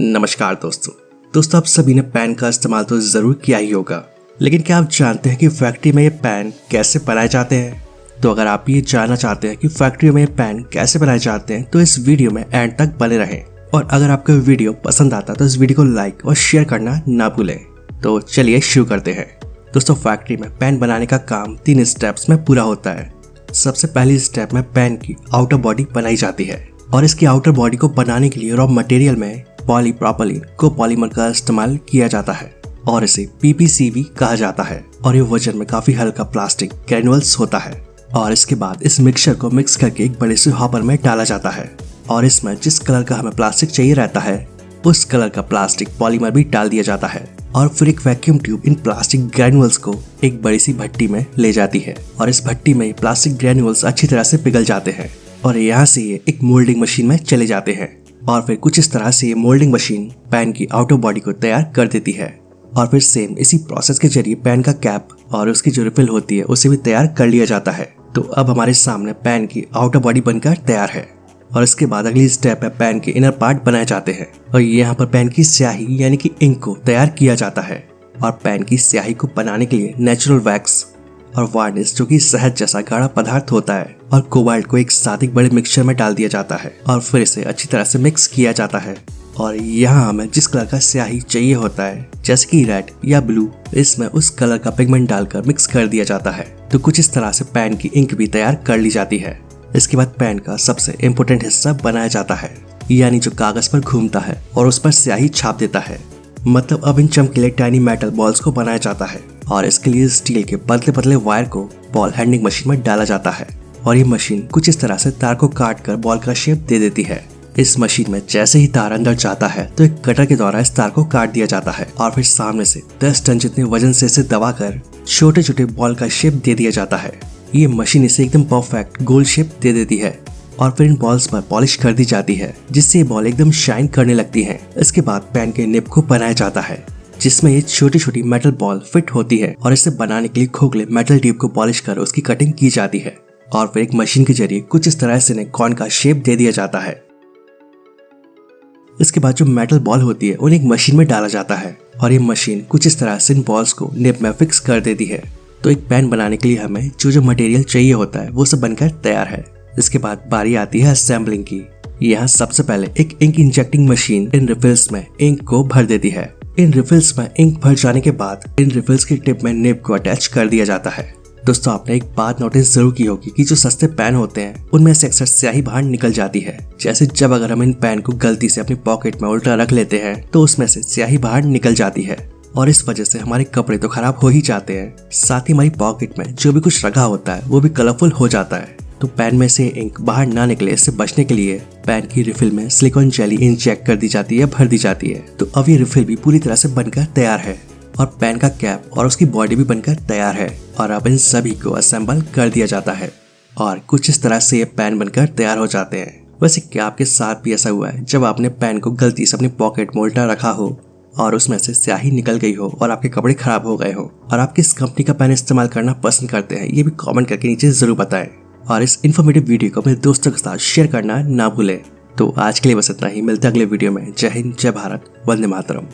नमस्कार दोस्तों आप सभी ने पेन का इस्तेमाल तो ज़रूर किया ही होगा, लेकिन क्या आप जानते हैं कि फैक्ट्री में ये पेन कैसे बनाए जाते हैं? तो अगर आप ये जानना चाहते हैं कि फैक्ट्री में ये पेन कैसे बनाए जाते हैं तो इस वीडियो में एंड तक बने रहें। और अगर आपको वीडियो पसंद आता तो इस वीडियो को लाइक और शेयर करना ना भूलें। तो चलिए शुरू करते हैं। दोस्तों, फैक्ट्री में पेन बनाने का काम 3 स्टेप्स में पूरा होता है। सबसे पहली स्टेप में पेन की आउटर बॉडी बनाई जाती है और इसकी आउटर बॉडी को बनाने के लिए रॉ मटेरियल में पॉलीप्रोपिलीन कोपॉलीमर का इस्तेमाल किया जाता है और इसे पीपीसी भी कहा जाता है। और ये वजन में काफी हल्का प्लास्टिक ग्रेन्युल्स होता है। और इसके बाद इस मिक्सचर को मिक्स करके एक बड़े से हॉपर में डाला जाता है और इसमें जिस कलर का हमें प्लास्टिक चाहिए रहता है उस कलर का प्लास्टिक पॉलीमर भी डाल दिया जाता है। और फिर एक वैक्यूम ट्यूब इन प्लास्टिक ग्रेन्युल्स को एक बड़ी सी भट्टी में ले जाती है और इस भट्टी में प्लास्टिक ग्रेन्युल्स अच्छी तरह से पिघल जाते हैं और यहाँ से ये एक मोल्डिंग मशीन में चले जाते हैं। और फिर कुछ इस तरह से ये मोल्डिंग मशीन पेन की आउटर बॉडी को तैयार कर देती है। और फिर सेम इसी प्रोसेस के जरिए पेन का कैप और उसकी जो रिफिल होती है उसे भी तैयार कर लिया जाता है। तो अब हमारे सामने पेन की आउटर बॉडी बनकर तैयार है। और इसके बाद अगली स्टेप है पेन के इनर पार्ट बनाए जाते हैं और यहाँ पर पेन की स्याही यानी कि इंक को तैयार किया जाता है। और पेन की स्याही को बनाने के लिए नेचुरल वैक्स और वार्निश जो कि शहद जैसा गाढ़ा पदार्थ होता है और कोबाल्ट को एक साथ एक बड़े मिक्सचर में डाल दिया जाता है और फिर इसे अच्छी तरह से मिक्स किया जाता है। और यहाँ हमें जिस कलर का स्याही चाहिए होता है जैसे कि रेड या ब्लू, इसमें उस कलर का पिगमेंट डालकर मिक्स कर दिया जाता है। तो कुछ इस तरह से पेन की इंक भी तैयार कर ली जाती है। इसके बाद पेन का सबसे इम्पोर्टेंट हिस्सा बनाया जाता है, यानी जो कागज पर घूमता है और उस पर स्याही छाप देता है। मतलब अब इन चमकीले टाइनी मेटल बॉल्स को बनाया जाता है और इसके लिए स्टील के पतले पतले वायर को बॉल हैंडिंग मशीन में डाला जाता है और ये मशीन कुछ इस तरह से तार को काट कर बॉल का शेप दे देती है। इस मशीन में जैसे ही तार अंदर जाता है तो एक कटर के द्वारा इस तार को काट दिया जाता है और फिर सामने से 10 टन जितने वजन से इसे दबाकर छोटे छोटे बॉल का शेप दे दिया जाता है। ये मशीन इसे एकदम परफेक्ट गोल शेप दे देती है और फिर इन बॉल्स पर पॉलिश कर दी जाती है जिससे ये बॉल एकदम शाइन करने लगती हैं। इसके बाद पेन के निब को बनाया जाता है जिसमें ये छोटी छोटी मेटल बॉल फिट होती है और इसे बनाने के लिए खोखले मेटल ट्यूब को पॉलिश कर उसकी कटिंग की जाती है और फिर एक मशीन के जरिए कुछ इस तरह से इन्हें कॉर्न का शेप दे दिया जाता है। इसके बाद जो मेटल बॉल होती है उन्हें एक मशीन में डाला जाता है और ये मशीन कुछ इस तरह से इन बॉल्स को निब में फिक्स कर देती है। तो एक पेन बनाने के लिए हमें जो मटेरियल चाहिए होता है वो सब बनकर तैयार है। इसके बाद बारी आती है असेंबलिंग की। यहाँ सबसे पहले एक इंक इंजेक्टिंग मशीन इन रिफिल्स में इंक को भर देती है। इन रिफिल्स में इंक भर जाने के बाद इन रिफिल्स की टिप में निब को अटैच कर दिया जाता है। दोस्तों, आपने एक बात नोटिस जरूर की होगी कि जो सस्ते पेन होते हैं उनमें से अक्सर स्याही बाहर निकल जाती है। जैसे जब अगर हम इन पेन को गलती से अपनी पॉकेट में उल्टा रख लेते हैं तो उसमें से स्याही बाहर निकल जाती है और इस वजह से हमारे कपड़े तो खराब हो ही जाते हैं, साथ ही हमारी पॉकेट में जो भी कुछ रखा होता है वो भी कलरफुल हो जाता है। तो पेन में से इंक बाहर ना निकले इससे बचने के लिए पेन की रिफिल में सिलिकॉन जेली इंजेक्ट कर दी जाती है, भर दी जाती है। तो अब ये रिफिल भी पूरी तरह से बनकर तैयार है और पेन का कैप और उसकी बॉडी भी बनकर तैयार है और अब इन सभी को असेंबल कर दिया जाता है और कुछ इस तरह से ये पेन बनकर तैयार हो जाते हैं। वैसे क्या आपके साथ भी ऐसा हुआ है जब आपने पेन को गलती से अपनी पॉकेट में उल्टा रखा हो और उसमें से स्याही निकल गई हो और आपके कपड़े खराब हो गए हो? और आप किस कंपनी का पेन इस्तेमाल करना पसंद करते हैं ये भी कमेंट करके नीचे जरूर बताएं और इस इन्फॉर्मेटिव वीडियो को अपने दोस्तों के साथ शेयर करना ना भूलें। तो आज के लिए बस इतना ही, मिलते हैं अगले वीडियो में। जय हिंद, जय भारत, वंदे मातरम।